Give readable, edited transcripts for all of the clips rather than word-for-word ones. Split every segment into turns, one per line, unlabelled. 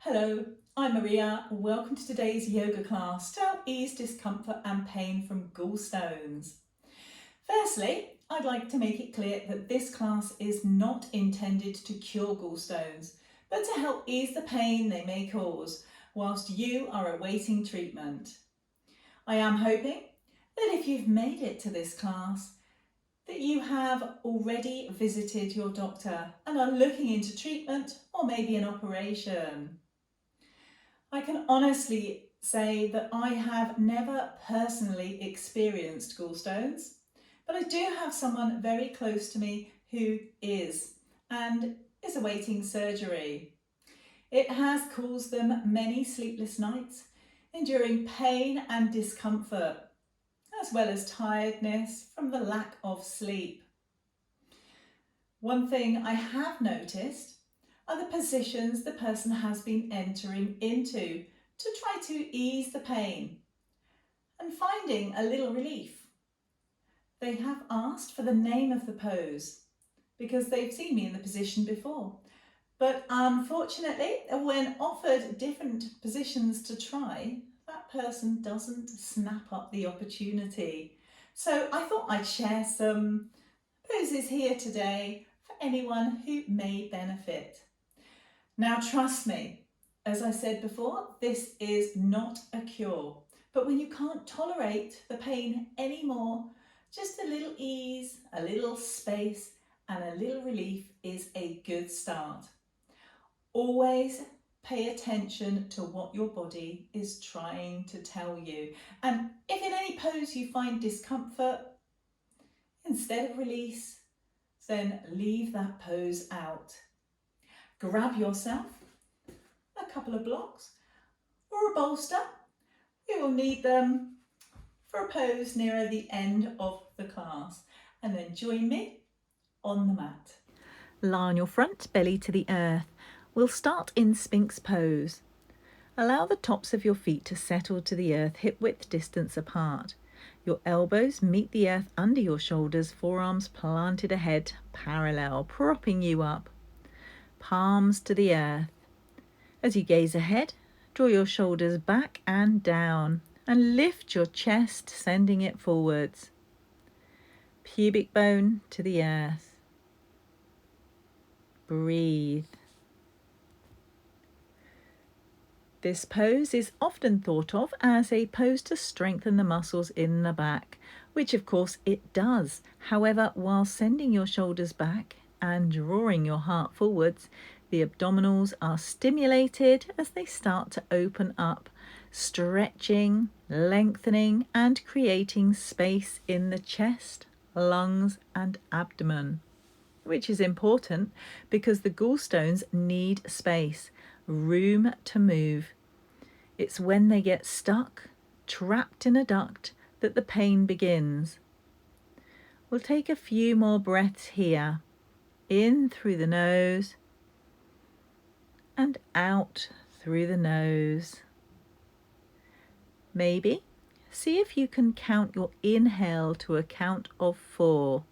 Hello, I'm Maria. Welcome to today's yoga class to help ease discomfort and pain from gallstones. Firstly, I'd like to make it clear that this class is not intended to cure gallstones, but to help ease the pain they may cause whilst you are awaiting treatment. I am hoping that if you've made it to this class, that you have already visited your doctor and are looking into treatment or maybe an operation. I can honestly say that I have never personally experienced gallstones, but I do have someone very close to me who is and is awaiting surgery. It has caused them many sleepless nights, enduring pain and discomfort, as well as tiredness from the lack of sleep. One thing I have noticed are the positions the person has been entering into to try to ease the pain and finding a little relief. They have asked for the name of the pose because they've seen me in the position before. But unfortunately, when offered different positions to try, that person doesn't snap up the opportunity. So I thought I'd share some poses here today for anyone who may benefit. Now trust me, as I said before, this is not a cure, but when you can't tolerate the pain anymore, just a little ease, a little space and a little relief is a good start. Always pay attention to what your body is trying to tell you, and if in any pose you find discomfort, instead of release, then leave that pose out. Grab yourself a couple of blocks or a bolster. We will need them for a pose nearer the end of the class, and then join me on the mat.
Lie on your front, belly to the earth. We'll start in Sphinx pose. Allow the tops of your feet to settle to the earth, hip width distance apart. Your elbows meet the earth under your shoulders, forearms planted ahead, parallel, propping you up. Palms to the earth. As you gaze ahead, draw your shoulders back and down and lift your chest, sending it forwards. Pubic bone to the earth. Breathe. This pose is often thought of as a pose to strengthen the muscles in the back, which of course it does. However, while sending your shoulders back and drawing your heart forwards, the abdominals are stimulated as they start to open up, stretching, lengthening, and creating space in the chest, lungs, and abdomen, which is important because the gallstones need space, room to move. It's when they get stuck, trapped in a duct, that the pain begins. We'll take a few more breaths here, in through the nose and out through the nose. Maybe see if you can count your inhale to a count of 4.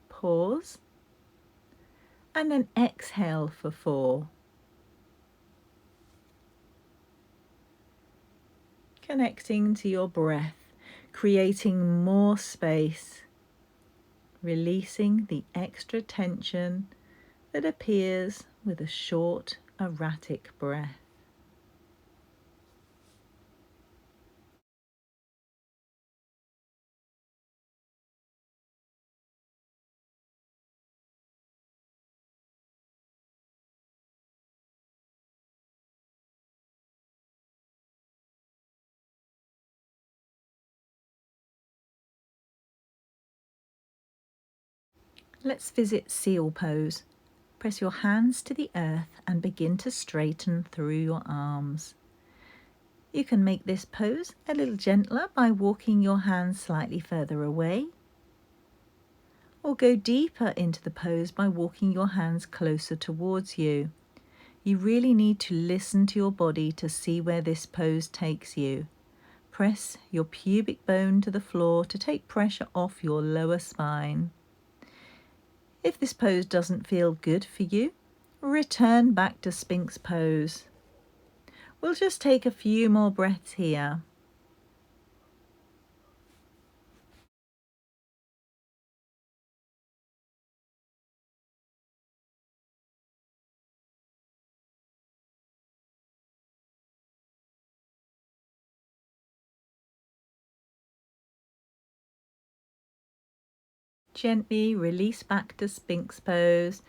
Pause and then exhale for 4. Connecting to your breath, creating more space, releasing the extra tension that appears with a short, erratic breath. Let's visit seal pose. Press your hands to the earth and begin to straighten through your arms. You can make this pose a little gentler by walking your hands slightly further away, or go deeper into the pose by walking your hands closer towards you. You really need to listen to your body to see where this pose takes you. Press your pubic bone to the floor to take pressure off your lower spine. If this pose doesn't feel good for you, return back to Sphinx pose. We'll just take a few more breaths here. Gently release back to Sphinx pose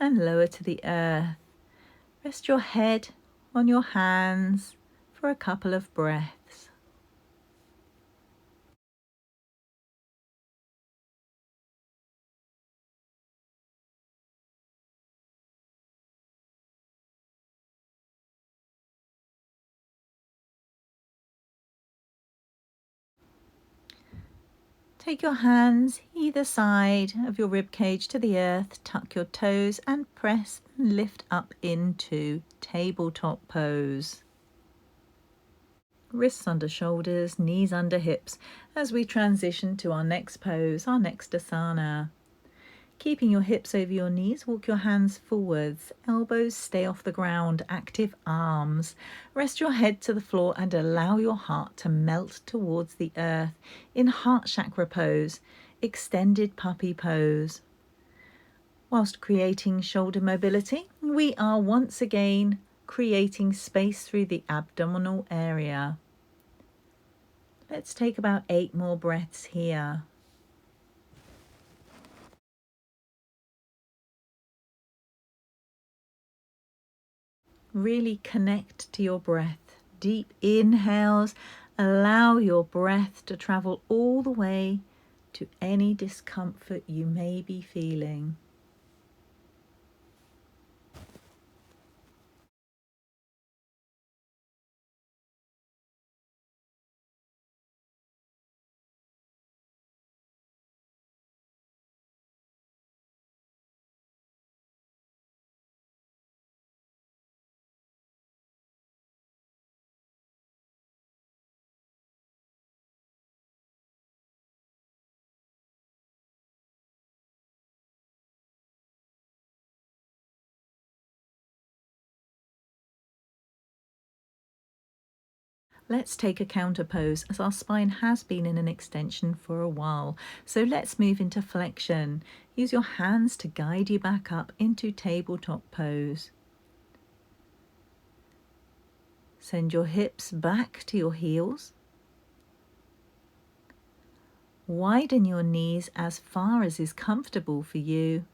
and lower to the earth. Rest your head on your hands for a couple of breaths. Take your hands either side of your rib cage to the earth, tuck your toes and press and lift up into tabletop pose. Wrists under shoulders, knees under hips as we transition to our next pose, our next asana. Keeping your hips over your knees, walk your hands forwards, elbows stay off the ground, active arms. Rest your head to the floor and allow your heart to melt towards the earth in heart chakra pose, extended puppy pose. Whilst creating shoulder mobility, we are once again creating space through the abdominal area. Let's take about 8 more breaths here. Really connect to your breath. Deep inhales, allow your breath to travel all the way to any discomfort you may be feeling. Let's take a counter pose as our spine has been in an extension for a while. So let's move into flexion. Use your hands to guide you back up into tabletop pose. Send your hips back to your heels. Widen your knees as far as is comfortable for you.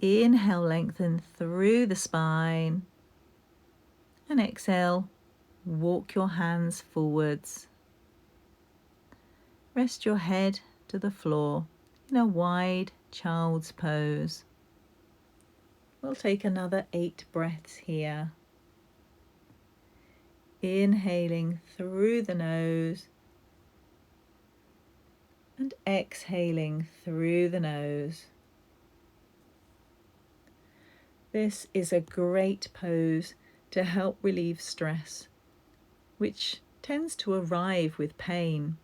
Inhale, lengthen through the spine. And exhale, walk your hands forwards. Rest your head to the floor in a wide child's pose. We'll take another 8 breaths here. Inhaling through the nose and exhaling through the nose. This is a great pose to help relieve stress, which tends to arrive with pain.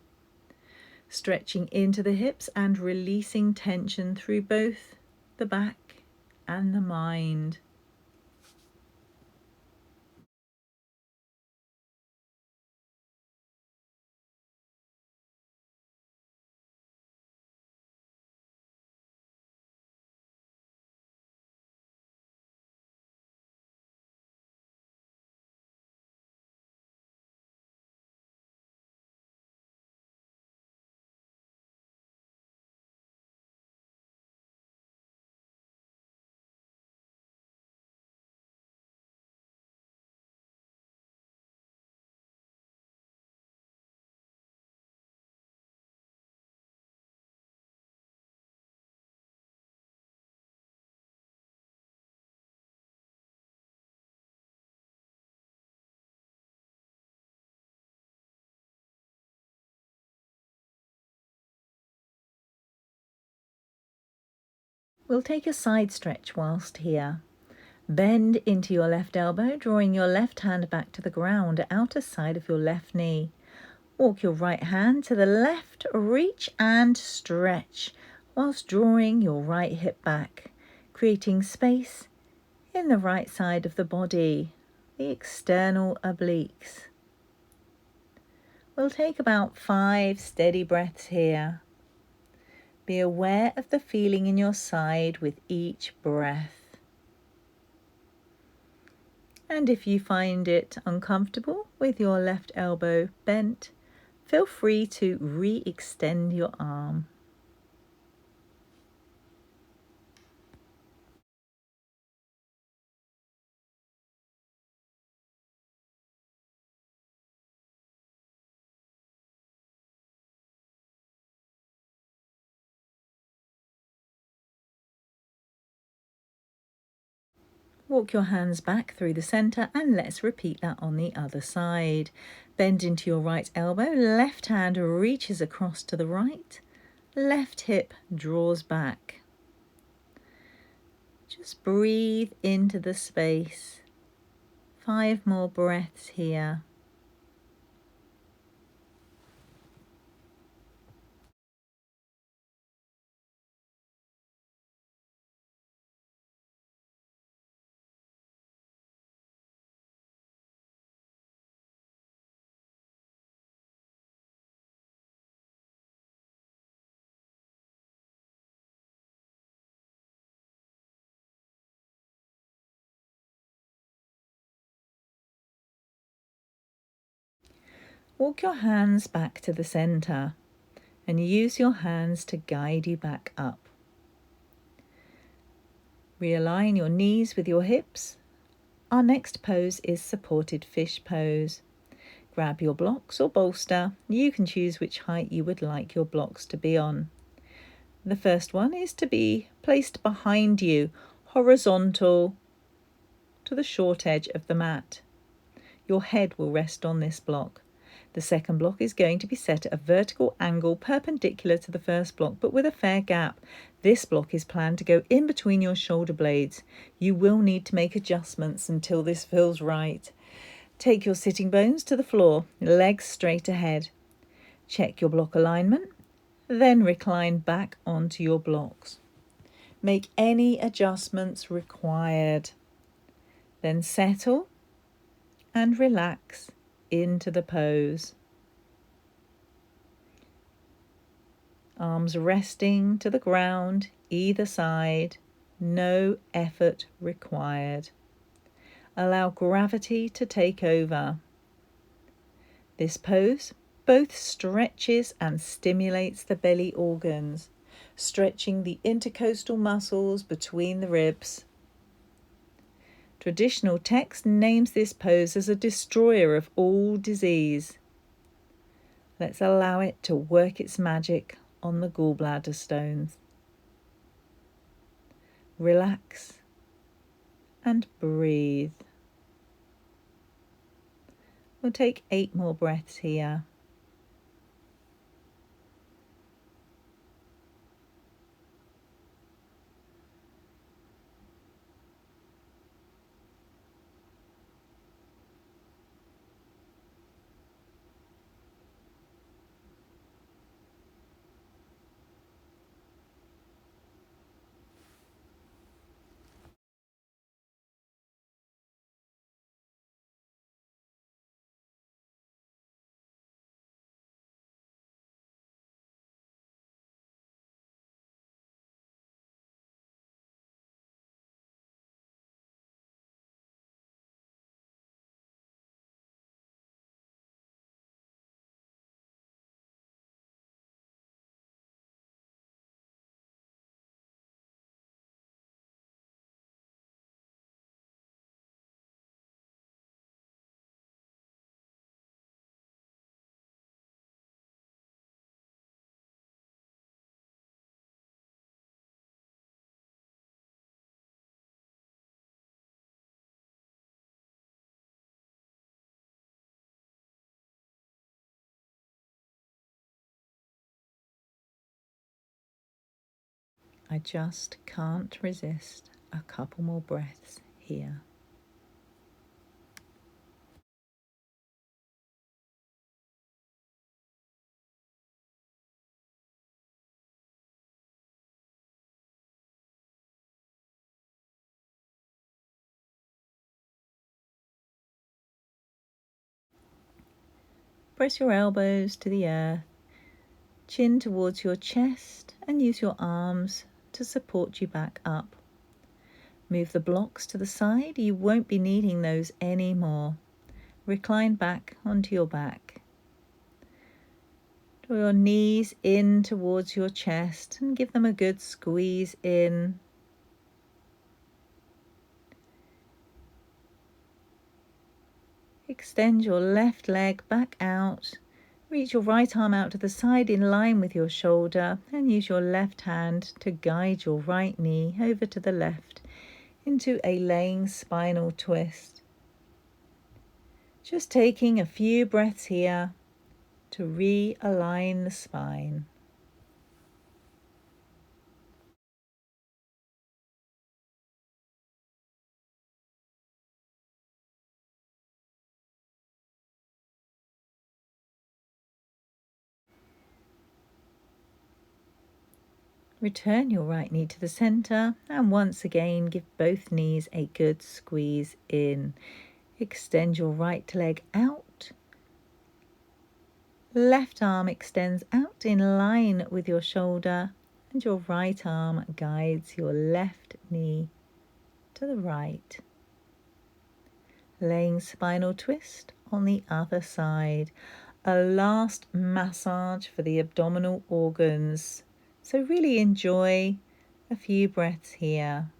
Stretching into the hips and releasing tension through both the back and the mind. We'll take a side stretch whilst here. Bend into your left elbow, drawing your left hand back to the ground, outer side of your left knee. Walk your right hand to the left, reach and stretch. whilst drawing your right hip back, creating space in the right side of the body, the external obliques. We'll take about 5 steady breaths here. Be aware of the feeling in your side with each breath. And if you find it uncomfortable with your left elbow bent, feel free to re-extend your arm. Walk your hands back through the centre and let's repeat that on the other side. Bend into your right elbow, left hand reaches across to the right, left hip draws back. Just breathe into the space. 5 more breaths here. Walk your hands back to the centre and use your hands to guide you back up. Realign your knees with your hips. Our next pose is supported fish pose. Grab your blocks or bolster. You can choose which height you would like your blocks to be on. The first one is to be placed behind you, horizontal to the short edge of the mat. Your head will rest on this block. The second block is going to be set at a vertical angle perpendicular to the first block, but with a fair gap. This block is planned to go in between your shoulder blades. You will need to make adjustments until this feels right. Take your sitting bones to the floor, legs straight ahead. Check your block alignment, then recline back onto your blocks. Make any adjustments required. Then settle and relax into the pose. Arms resting to the ground, either side, no effort required. Allow gravity to take over. This pose both stretches and stimulates the belly organs, stretching the intercostal muscles between the ribs. Traditional text names this pose as a destroyer of all disease. Let's allow it to work its magic on the gallbladder stones. Relax and breathe. We'll take 8 more breaths here. I just can't resist a couple more breaths here. press your elbows to the earth, chin towards your chest, and use your arms to support you back up. Move the blocks to the side, you won't be needing those anymore. Recline back onto your back. Draw your knees in towards your chest and give them a good squeeze in. Extend your left leg back out. Reach your right arm out to the side in line with your shoulder and use your left hand to guide your right knee over to the left into a laying spinal twist. Just taking a few breaths here to realign the spine. Return your right knee to the center and once again give both knees a good squeeze in. Extend your right leg out. Left arm extends out in line with your shoulder and your right arm guides your left knee to the right. Laying spinal twist on the other side. A last massage for the abdominal organs. So really enjoy a few breaths here.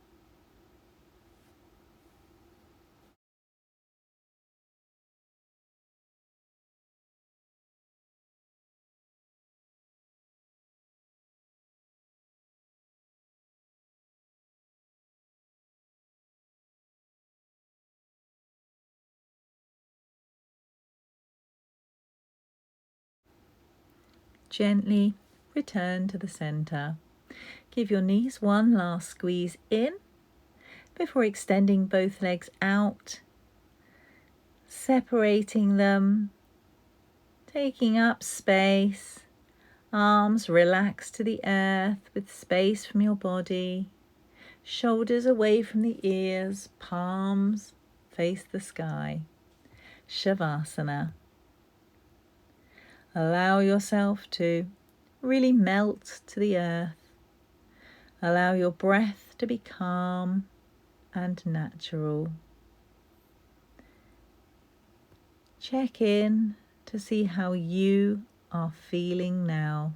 Gently return to the center. Give your knees one last squeeze in before extending both legs out, separating them, taking up space. Arms relax to the earth with space from your body. Shoulders away from the ears, palms face the sky. Shavasana. Allow yourself to really melt to the earth. Allow your breath to be calm and natural. Check in to see how you are feeling now.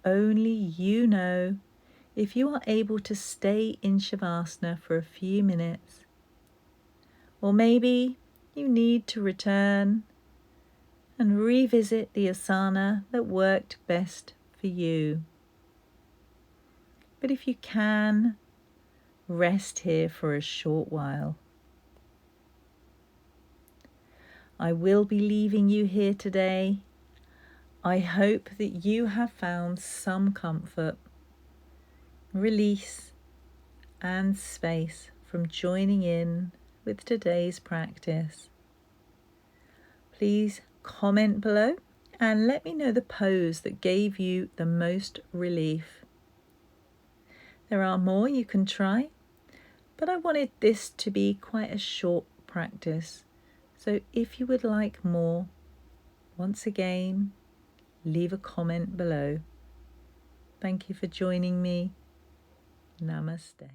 Only you know if you are able to stay in Shavasana for a few minutes, or maybe you need to return and revisit the asana that worked best for you. But if you can, rest here for a short while. I will be leaving you here today. I hope that you have found some comfort, release, and space from joining in with today's practice. Please comment below and let me know the pose that gave you the most relief. There are more you can try, but I wanted this to be quite a short practice. So if you would like more, once again, leave a comment below. Thank you for joining me. Namaste.